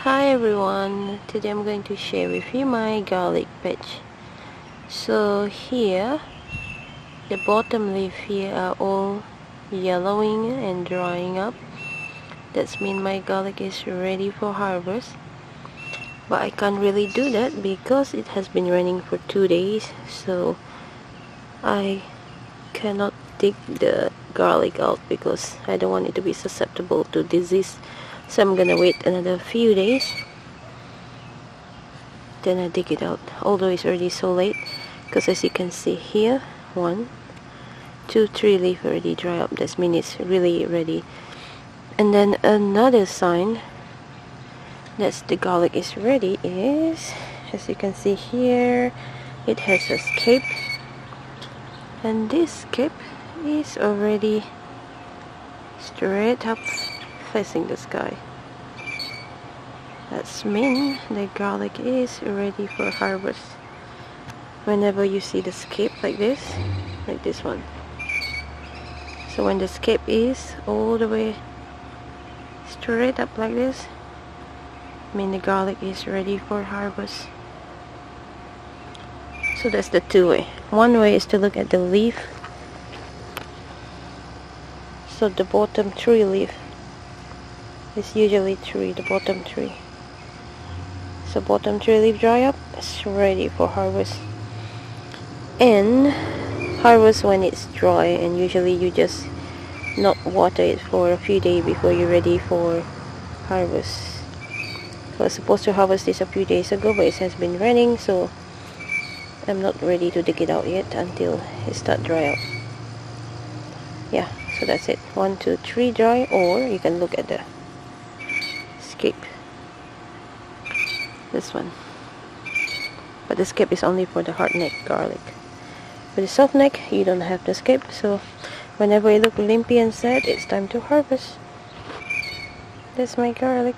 Hi everyone, today I'm going to share with you my garlic patch. So here, the bottom leaf here are all yellowing and drying up. That's mean my garlic is ready for harvest. But I can't really do that because it has been raining for 2 days, so I cannot dig the garlic out because I don't want it to be susceptible to disease. So I'm gonna wait another few days, then I dig it out, although it's already so late, because as you can see here, 1, 2, 3 leaf already dry up. That means it's really ready. And then another sign that the garlic is ready is, as you can see here, it has a scape, and this scape is already straight up facing the sky. That's mean the garlic is ready for harvest. Whenever you see the scape like this one, so when the scape is all the way straight up like this, mean the garlic is ready for harvest. So that's the two way. One way is to look at the leaf. So the bottom 3 leaf is usually 3, the bottom 3. So bottom 3 leaf dry up, it's ready for harvest. And harvest when it's dry, and usually you just not water it for a few days before you're ready for harvest. So I was supposed to harvest this a few days ago, but it has been raining, so I'm not ready to dig it out yet until it starts dry out. Yeah, so that's it. 1, 2, 3 dry, or you can look at the scape. This one. But the scape is only for the hardneck garlic. For the soft neck, you don't have the scape, so whenever it looks limpy and sad, it's time to harvest. That's my garlic.